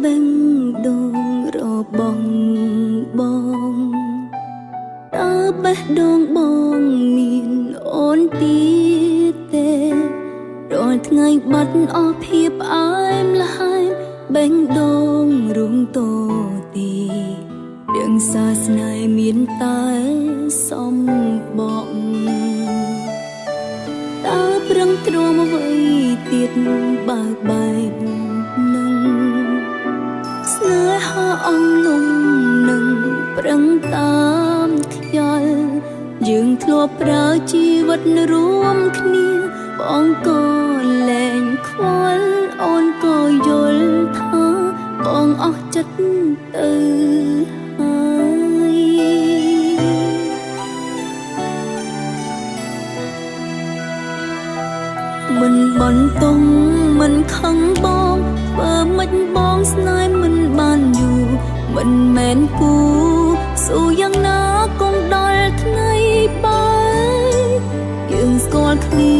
បេងដូងរបស់បងតើបេះដូងបងមានអូនទៀតទេរាល់ថ្ងៃបាត់អស់ភាពផ្អែមល្ហែមបេងដូងរុំតទីរឿងសាសនាមានតែសំបកតើប្រឹងទ្រាំអ្វីទៀតបើបែកនឹងស្នេហាអងលំនឹងប្រឹងតាមខ្យល់យើងធ្លាប់ប្រើជីវិតរួមគ្នាបងក៏លែងខ្វល់អូនក៏យល់ថាបងអស់ចិត្តទៅហើយមិនបន្តមិនខឹងបងបើមិនបងស្នេហ៍មិនបានយូរមិនមែនគូស៊ូយ៉ាងណាគង់ដល់ថ្ងៃបាយយើងស្គាល់គ្នា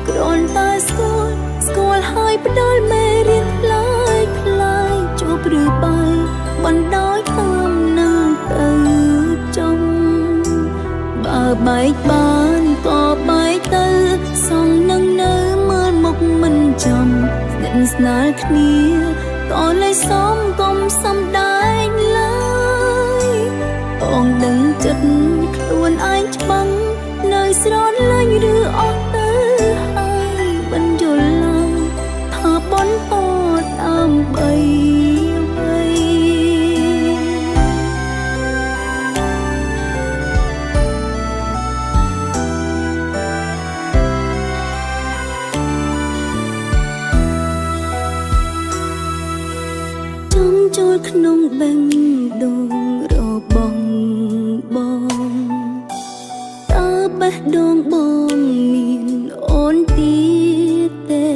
គ្រាន់តែស្គាល់ហើយផ្ដល់មេរៀនផ្លាយជួបឬបាយបណ្ដោយតាមនឹងទៅចំបើបែកបានក៏បែកទៅសងនឹងនៅមើលមុខមិនចំស្និទ្ធស្នាលគ្នាក៏លេចសមកុំសំដែងឡើយបងដឹងចិត្តខ្លួនឯងច្បាំងនៅស្រលាញ់ឬអស់ទៅហើយបញ្យល់ឡើងថាបនពតដើម្បីចូលក្នុងបេងដូងរបស់បងតើបេះដូងបងមានអូនទៀតទេ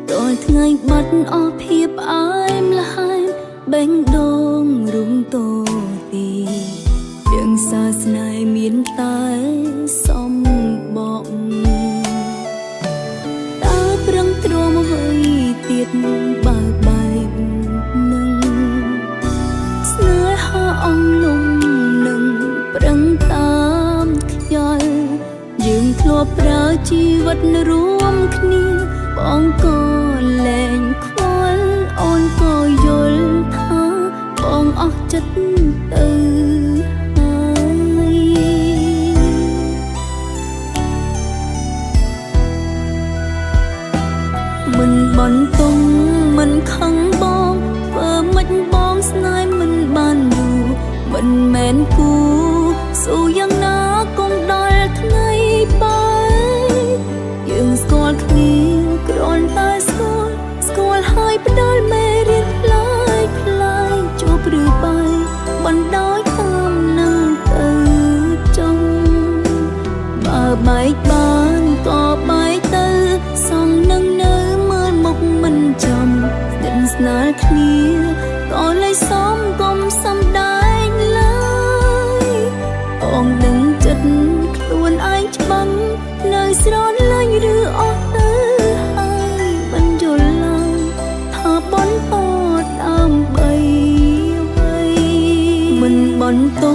រាល់ថ្ងៃបាត់អស់ភាពផ្អែមល្ហែមបេងដូងរុំតទីរឿងសាសនាមានតែសំបកតើប្រឹងទ្រាំអ្វីទៀតបើបែកអងលំនឹងប្រឹងតាមខ្យល់យើងធ្លាប់ប្រើជីវិតរួមគ្នាបងក៏លែងខ្វល់អូនក៏យល់ថាបងអស់ចិត្តទៅហើយមិនបន្តមិនខឹងបងបើមិនបងស្នេហ៍មិនបានយូរមិនមែនគូស៊ូយ៉ាងណាគង់ដល់ថ្ងៃបាយយើងស្គាល់គ្នាគ្រាន់តែស្គាល់ហើយផ្ដល់មេរៀនផ្លាយជួបឬបាយបណ្ដោយតាមនឹងទៅចំបើបែកបានក៏បែកទៅសងនឹងនៅមើលមុខមិនចំស្និទ្ធស្នាលគ្នាក៏លេចសមកុំសំដែងបងដឹងចិត្តខ្លួនឯងច្បាំងនៅស្រលាញ់ឬអស់ទៅហើយបញ្យល់ឡើងថាបនពតដើម្បីអ្វីមិនបន្ត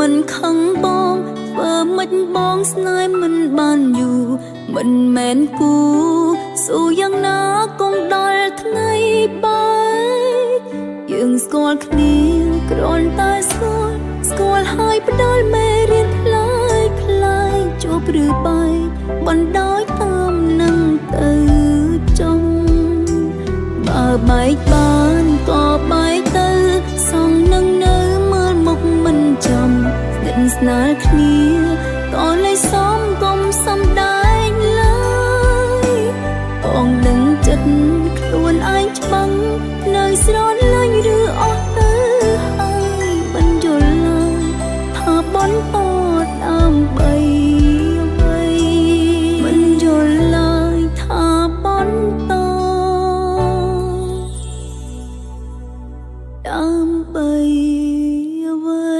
មិនខឹងបងបើមិនបងស្នេហ៍មិនបានយូរមិនមែនគូស៊ូយ៉ាងណាគង់ដល់ថ្ងៃបាយយើងស្គាល់គ្នាគ្រាន់តែស្គាល់ហើយផ្ដល់មេរៀនផ្លាយជួបឬបាយបណ្ដោយតាមនឹងទៅចំបើបែកបានក៏បែកទៅសងនឹងនៅមើលមុខមិនចំស្និទ្ធស្នាលគ្នាក៏លេចសមកុំសំដែងឡើយបងដឹងចិត្តខ្លួនឯងច្បាំងនៅស្រលាញ់ឬអស់ទៅហើយបញ្យល់ឡើងថាបនពតដើម្បីអ្វីបញ្យល់ឡើងថាបនពតដើម្បីអ្វី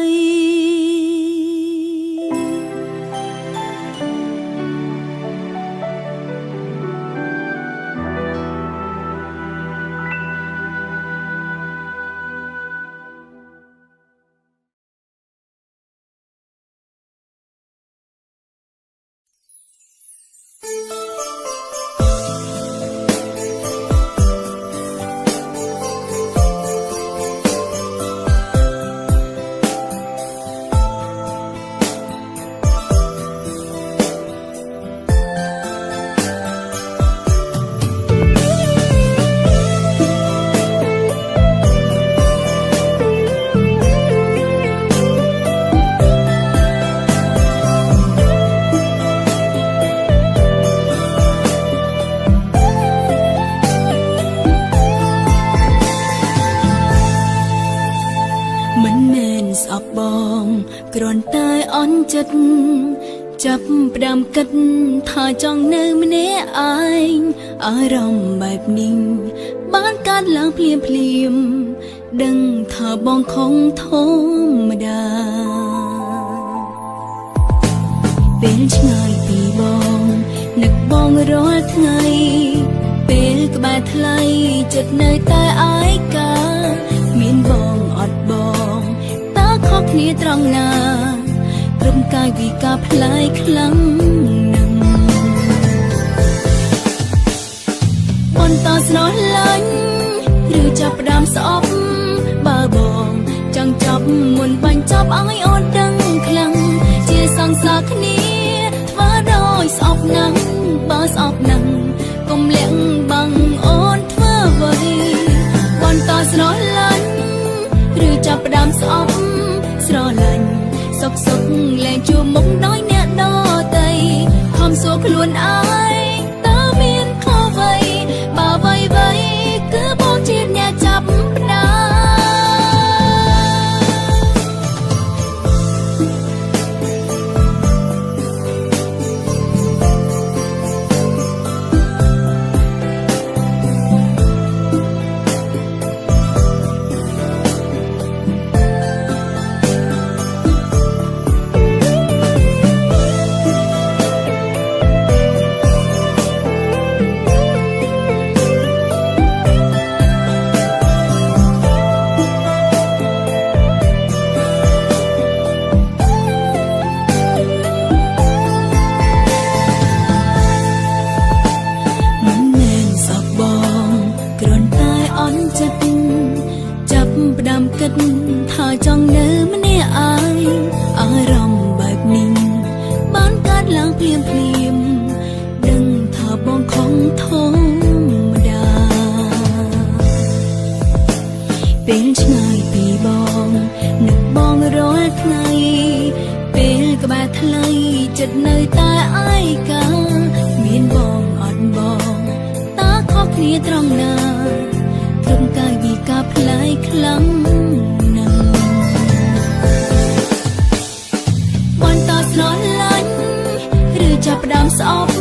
មិនមែនស្អប់បងគ្រាន់តែអន់ចិត្តចាប់ផ្ដើមគិតថាចង់នៅម្នាក់ឯងអារម្មណ៍បែបនេះបានកើតឡើងភ្លាមដឹងថាបងคงធម្មតាពេលឆ្ងាយពីបងនឹកបងរាល់ថ្ងៃពេលក្បែរថ្លៃចិត្តនៅតែឯកាមានបងអត់បងតើខុសគ្នាត្រង់ណាព្រមកាយវិការផ្លាយខ្លាំងណាស់បន្តស្រឡាញ់ឬចាប់ផ្ដើមស្អប់បើបងចង់ចាប់មុនបាញ់ចាប់ឲ្យអូនដឹងខ្លាំងជាសង្សារគ្នាធ្វើដោយស្អប់ណាស់បើស្អប់ណាស់កុំលាក់បាំងអូនធ្វើអ្វីបន្តស្រឡាញ់ឬចាប់ផ្ដើមស្អប់ស្រឡាញ់សុកលែងជួបមុខដោយអ្នកដទៃខំសួរខ្លួនឯងតើមានខុសអ្វីបើអ្វីគឺបងជាអ្នកចាប់ផ្ដើមថាចង់នៅម្នាក់ឯងអារម្មណ៍បែបនេះបានកើតឡើងភ្លាមដឹងថាបងคงធម្មតាពេលឆ្ងាយពីបងនឹកបងរាល់ថ្ងៃពេលក្បែរថ្លៃចិត្តនៅតែឯកាមានបងអត់បងតើខុសគ្នាត្រង់ណាព្រមកាយវិការផ្លាយខ្លាំងចាប់ផ្ដើមស្អប់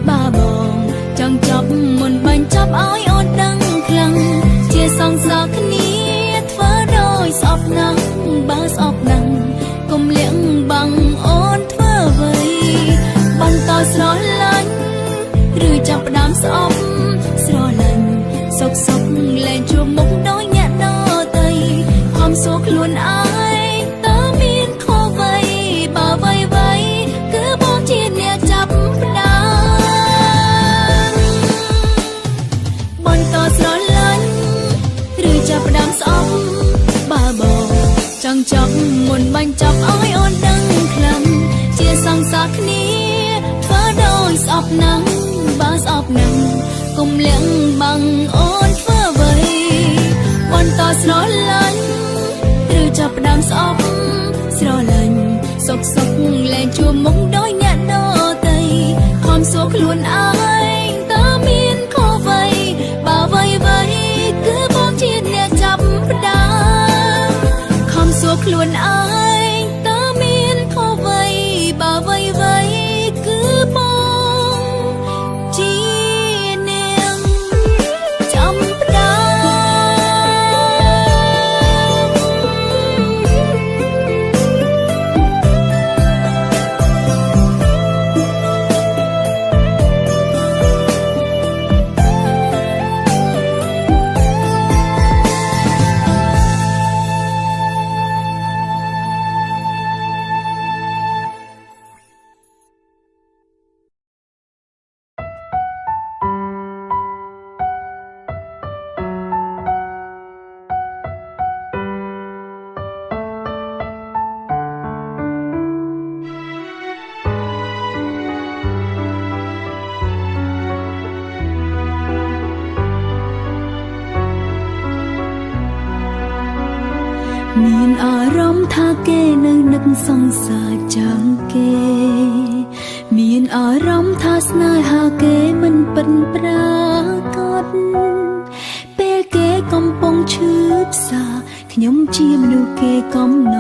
បើបងចង់ចាប់មុនបាញ់ចាប់ឲ្យអូនដឹងខ្លាំងជាសង្សារគ្នាធ្វើដោយស្អប់ណាស់បើស្អប់ណាស់កុំលាក់បាំងអូនធ្វើអ្វីបន្តស្រឡាញ់ឬចាប់ផ្ដើមស្អប់ស្រឡាញ់សុកលែងជួបមុខដោយអ្នកដទៃខំសួរខ្លួនឯងតើមានខុសអ្វីបើអ្វីគឺបងជាអ្នកចាប់ផ្ដើមបន្តស្រឡាញ់ឬចាប់ផ្ដើមស្អប់បើបងចង់ចាប់មុនបាញ់ចាប់ឲ្យអូនដឹងខ្លាំងជាសង្សារគ្នាធ្វើដោយស្អប់ណាស់បើស្អប់ណាស់កុំលាក់បាំងអូនធ្វើអ្វីបន្តស្រឡាញ់ឬចាប់ផ្ដើមស្អប់ស្រឡាញ់សុកលែងជួបមុខដោយអ្នកដទៃខំសួរខ្លួនឯងតើមានខុសអ្វីបើអ្វីគឺបងជាអ្នកចាប់ផ្ដើមខំសួរខ្លួនឯងតើមានខុសអ្វីបើអ្វីគឺបងជាអ្នកចាប់ផ្ដើម មានអារម្មណ៍ថាគេនៅនឹកសង្សារចាំគេមានអារម្មណ៍ថាស្នេហាគេមិនពិតប្រាកដពេលគេកំពុងឈឺផ្សាខ ខ្ញុំជាមនុស្សគេកំណ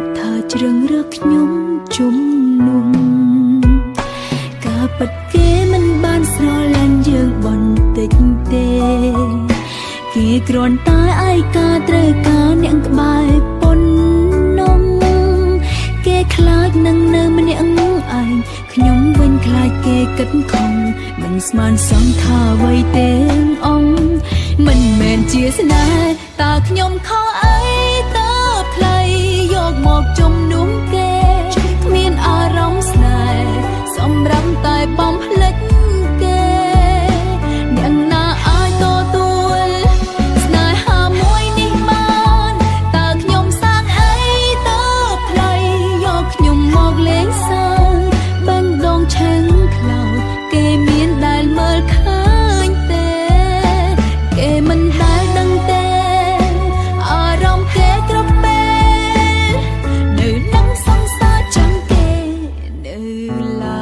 ត់ថាជ្រឹងរើខ្ញុំជំនុំការពិតគេមិនបានស្រឡាញ់យើងបន្តិចទេគេគ្រាន់តែឯកាត្រូវការអ្នកក្បែរប៉ុណ្ណឹងគេខ្លាចនឹងនៅម្នាក់ឯងខ្ញុំវិញខ្លាចគេគិតខំមិនស្មានសង្ឃថាអ្វីទេអង្គមិនមែនជាស្នេហ៍តើខ្ញុំខុសអីតើថ្លៃយកមកជំនុំគេគ្មានអារម្មណ៍ស្នេហ៍សម្រាប់តែបំភ្លេចគេអ្នកណាអាចទទួលស្នេហាមួយនេះបានតើខ្ញុំសាងអីតើថ្លៃយកខ្ញុំមកលេងសើចបេះដូងឆេងខ្លោចគេមានដែលមើលឃើញទេគេមិនដែលដឹងទេអារម្មណ៍គេគ្រប់ពេលនៅនឹងសង្សារចាំគេនៅឡើ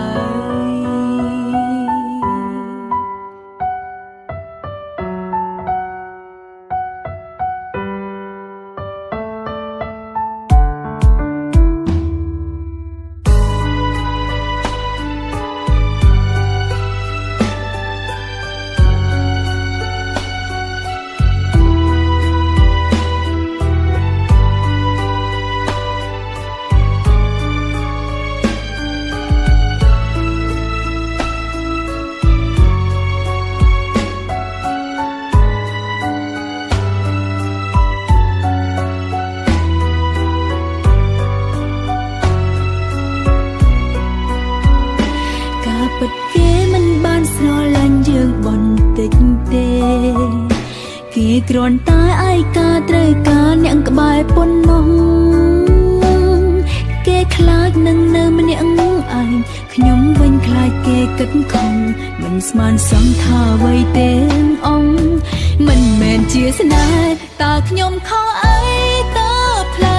ពិតគេមិនបានស្រឡាញ់យើងបន្តិចទេគេគ្រាន់តែឯកាត្រូវការអ្នកក្បែរប៉ុណ្ណោះគេខ្លាចនឹងនៅម្នាក់ឯងខ្ញុំវិញខ្លាចគេគិតខំមិនស្មានសង្ឃថាអ្វីទេអង្គមិនមែនជាស្នេហ៍តើខ្ញុំខុសអីតើថ្លៃ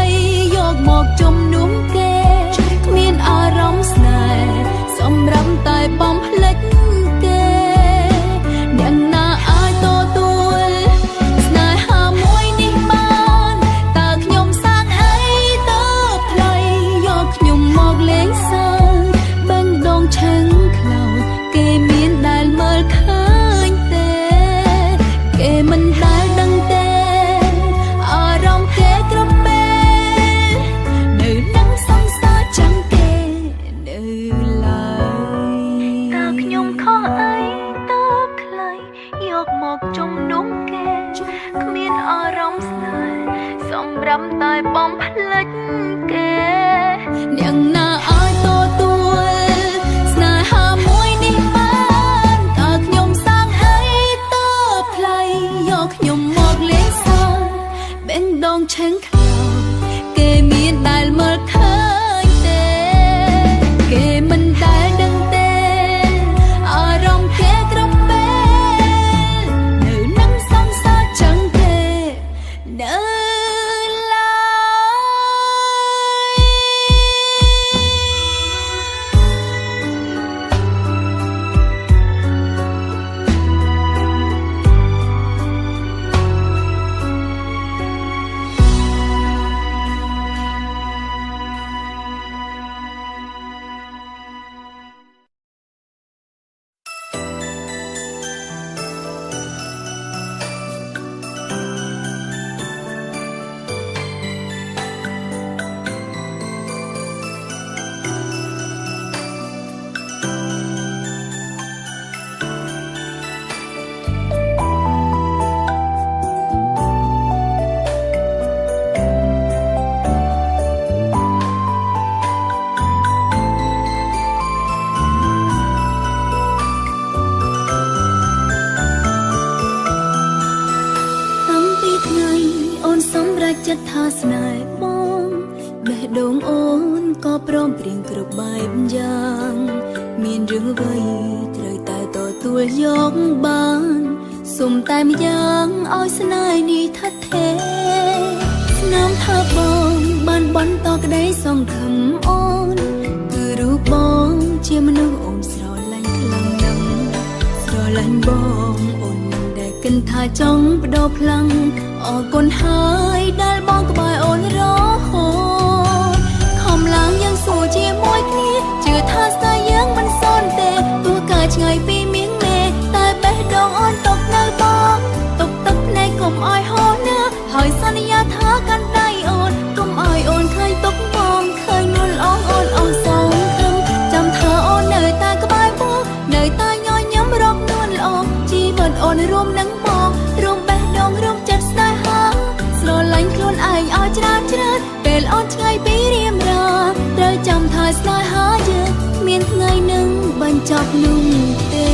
យកមកជំនុំគេគ្មានអារម្មណ៍ស្នេហ៍សម្រាប់តែបំភ្លេចគេអ្នកណាអាចទទួលស្នេហាមួយនេះបានតើខ្ញុំសាងអីតើថ្លៃយកខ្ញុំមកលេងសើចបេះដូងឆេងខ្លោចគេមានដែលមើលឃើញទេគេមិនដែលដឹងទេអារម្មណ៍គេគ្រប់ពេលនៅនឹងសង្សារចាំគេនៅឡើយតើខ្ញុំខុសអីតើខ្លីយកមកជំនុំគេគ្មានអារម្មណ៍ស្នេហ៍សម្រាប់តែបំភ្លេចគេអ្នកណាអាចទទួលស្នេហាមួយនេះបានតើខ្ញុំសាងអីតើថ្លៃយកខ្ញុំមកលេងសើចបេះដូងឆេងខ្លោចគេមានដែលមើលឃើញទេគេមិនដែលដឹងទេអារម្មណ៍គេគ្រប់ពេលនៅនឹងសង្សារចឹងគេនៅឡើចិត្តថាស្នេហ៍បងបេះដូងអូនក៏ព្រមព្រៀងគ្រប់បែបយ៉ាងមានរឿងអ្វីត្រូវតែទទួលយកបានសុំតែម្យ៉ាងឲ្យស្នេហ៍នេះថិតថេរស្នាមថាបងបានបន្តក្តីសង្ឃឹមអូនគឺរូបបងជាមនុស្សអូនស្រឡាញ់ខ្លាំងណាស់ស្រឡាញ់បងអូនមិនដែលគ កិនថាចង់បដោភ្លាំងអរគុណហើយដែលបងក្បែរអូនរហូតខំឡើងយ៉ាងសួរជាមួយគ្នាជឿថាស្នេហ៍យើងមិនសន់ទេទោះកាឆ្ងាយពីមៀងមេតែបេះដូងអូនຕົកនៅបងទុកទឹកភ្នែកកុំឲ្យហូរណាហើយសន្យាថាកាន់ដៃអូនកុំឲ្យអូនឃើញទុកបងឃើញនួនអងអូនអងសងខឹងចាំថាអូននៅតែក្បែរបងនៅតែញញឹមរកនួនល្អជីវិតអូនរួមនឹងបងរួមបេះដូងរួមចិត្តស្នេហាស្រឡាញ់ខ្លួនឯងឲ្យច្រើនពេលអូនឆ្ងាយពីរៀមរាត្រូវចាំថាស្នេហាយើងមានថ្ងៃនឹងបញ្ចប់នោះទេ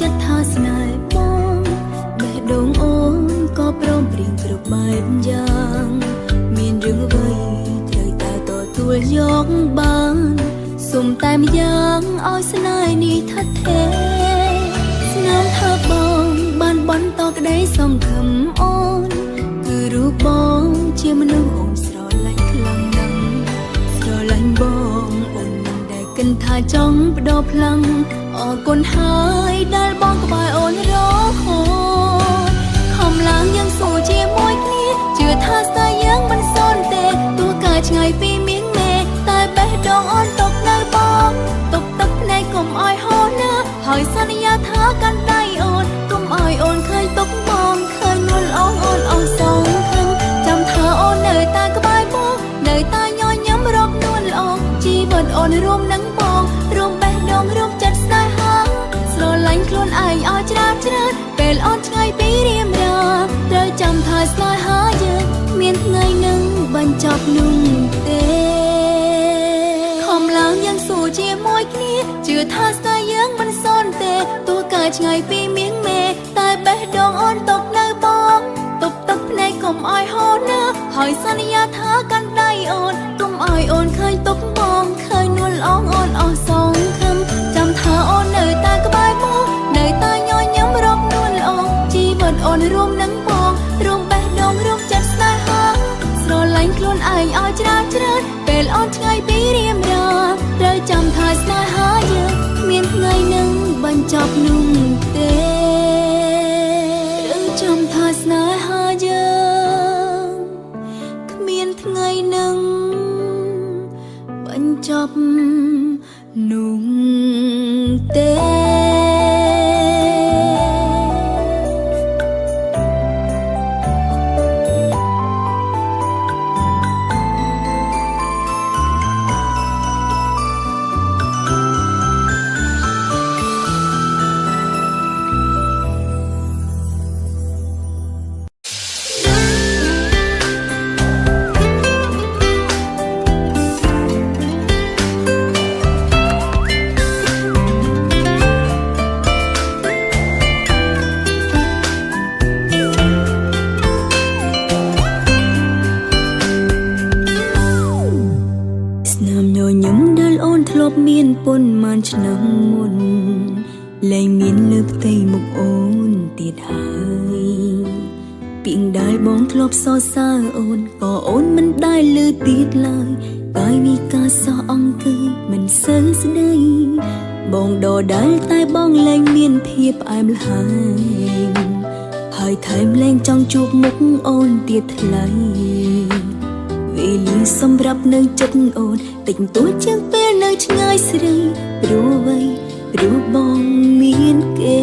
ចិត្តថាស្នេហ៍បងបេះដូងអូនក៏ព្រមព្រៀងគ្រប់បែបយ៉ាងមានរឿងអ្វីត្រូវតែទទួលយកបានសុំតែម្យ៉ាងឲ្យស្នេហ៍នេះថិតថេរស្នាមថាបងបានបន្តក្តីសង្ឃឹមអូនគឺរូបបងជាមនុស្សអូនស្រឡាញ់ខ្លាំងណាស់ស្រឡាញ់បងអូនមិនដែលគិតថាចង់បដោភ្លាំងអរគុណហើយដែលបងក្បែរអូនរហូតខំឡើងយ៉ាងសួរជាមួយគ្នាជឿថាស្នេហ៍យើងមិនសន់ទេទោះកាឆ្ងាយពីមៀងមេតែបេះដូងអូនຕົកនៅបងទុកទឹកភ្នែកកុំឲ្យហូរណាហើយសន្យាថាកាន់ដៃអូនកុំឲ្យអូនឃើញទុកបងឃើញនួនអងអូនអងសងខឹងចាំថាអូននៅតែក្បែរបងនៅតែញញឹមរកនួនល្អជីវិតអូនរួមនឹងបងរួមបេះដូងរួមចិត្តស្នេហាស្រឡាញ់ខ្លួនឯងឲ្យច្រើនពេលអូនឆ្ងាយពីរៀមរាត្រូវចាំថាស្នេហាយើងមានថ្ងៃនឹងបញ្ចប់នោះទេខំឡើងយ៉ាងសួរជាមួយគ្នាជឿថាស្នេហ៍យើងមិនសន់ទេទោះកាឆ្ងាយពីមៀងមេតែបេះដូងអូនຕົកនៅបងទុកទឹកភ្នែកកុំឲ្យហូរណាហើយសន្យាថាកាន់ដៃអូនកុំឲ្យអូនឃើញទុកបងឃើញនួនអងអូនអស់សងខឹមចាំថាអូននៅតែក្បែរបងនៅតែញញឹមរកនួនល្អជីវិតអូនរួមនឹងបងរួមបេះដូងរួមចិត្តស្នេហាស្រឡាញ់ខ្លួនឯងឲ្យច្រើនពេលអូនឆ្ងាយពីរៀមរាត្រូវចាំថាស្នេហាយើងមានថ្ងៃនឹងបញ្ចប់នោះទេត្រូវចាំថាស្នេហាយើងគ្មានថ្ងៃនឹងបញ្ចប់នោះទេ មានប៉ុន្មានឆ្នាំមុនលែងមានលើផ្ទៃមុខអូនទៀតហើយពីងដែលបងធ្លាប់សរសើរអូនក៏អូនមិនដែលលើទៀតឡើយកាយវិការសោះអង្គើយមិនសូវស្ដីបងដដែលតែបងលែងមានភាពផ្អែមល្ហែមហើយថែមលែងចង់ជួបមុខអូនទៀតថ្លៃវេលាសម្រាប់នៅចិត្តអូនតិចតួចជាងពេលនៅឆ្ងាយស្រីព្រោះអ្វីព្រោះបងមានគេ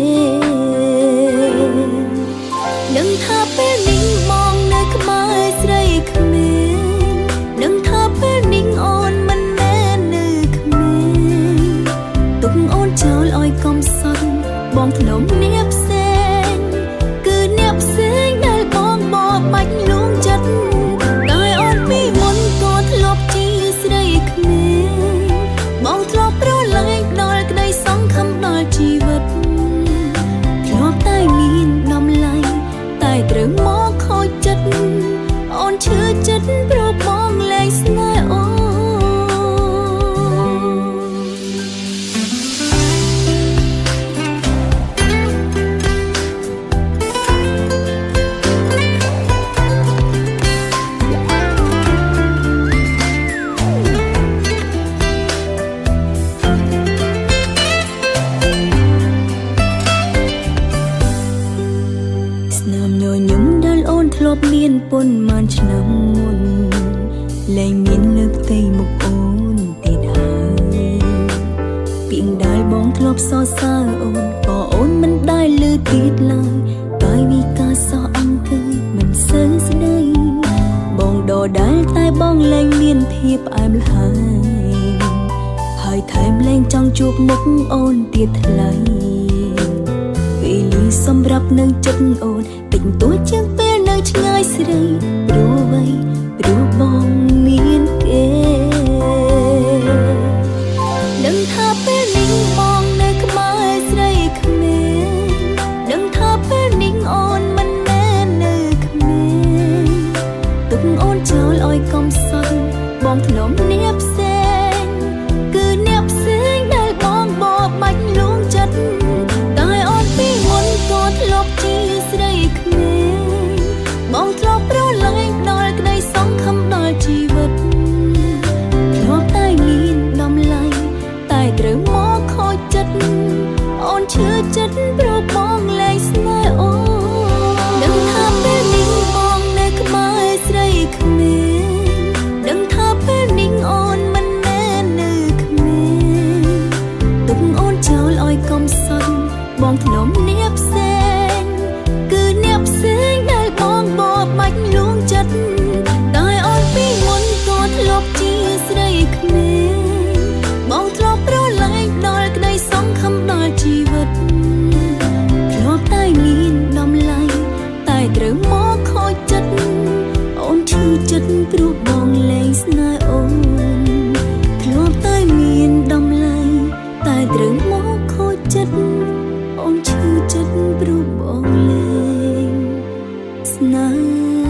ដឹងថាពេលនេះមកនៅក្បែរស្រីក្មេងដឹងថាពេលនេះអូនមិនមែននៅក្មេងទុកអូនចោលឲ្យកំសត់បងធ្នមអ្នកផ្សេងគឺអ្នកផ្សេងដែលបងបបាច់លួងចិត្តតែអូនពីមុនក៏ធ្លាប់ជាស្រីក្មេងបងធ្លាប់ប្រឡែងដល់ក្តីសង្ឃឹមដល់ជីវិត ធ្លាប់មានប៉ុន្មានឆ្នាំមុនលែងមានលើផ្ទៃមុខអូនទៀតហើយពាក្យដែលបងធ្លាប់សរសើរអូនក៏អូនមិនដែលលើទៀតឡើយកាយវិការសោះអង្គើយមិនសូវស្ដីបងដដែលតែបងលែងមានភាពផ្អែមល្ហែមហើយថែមលែងចង់ជួបមុខអូនទៀតថ្លៃពេលនេះសម្រាប់នៅចិត្តអូនតិចតួចជាងពេលនៅឆ្ងាយស្រីព្រោះអ្វីព្រោះបងមានគេដឹងថាពេលនេះបងនៅក្បែរស្រីក្មេងដឹងថាពេលនេះអូនមិនមែននៅក្មេងទុកអូនចោលឲ្យកំសត់បងធ្នមនេះផ្សេងគឺអ្នកផ្សេងដែលបងបបាច់លួងចិត្តតែអូនពីមុនក៏ធ្លាប់ជាស្រីក្មេងបងធ្លាប់ប្រឡែងដល់ក្តីសង្ឃឹមដល់ជីវិតធ្លាប់តែមានតម្លៃតែត្រូវមកខូចចិត្តអូនឈឺចិត្តព្រោះបងលែងស្នេហ៍អូនដឹងថាពេលនេះបងនៅក្បែរស្រីក្មេងដឹងថាពេលនេះអូនមិនមែននៅក្មេងទុកអូនចោលឲ្យកំសត់បងធ្នមនេះផ្សេងគឺអ្នកផ្សេងដែលបងបបាច់លួងចិត្តតែអូនពីមុនក៏ធ្លាប់ជាស្រីក្មេងបងធ្លាប់ប្រឡែងដល់ក្តីសង្ឃឹមដល់ជីវិតធ្លាប់តែមានតម្លៃតែត្រូវមកខូចចិត្តអូនឈឺចិត្តព្រោះបងលែងស្នេហ៍អូនធ្លាប់តែមានតម្លៃតែត្រូវមកខូចចិត្តអូនឈឺចិត្តព្រោះបងលែងស្នេហ៍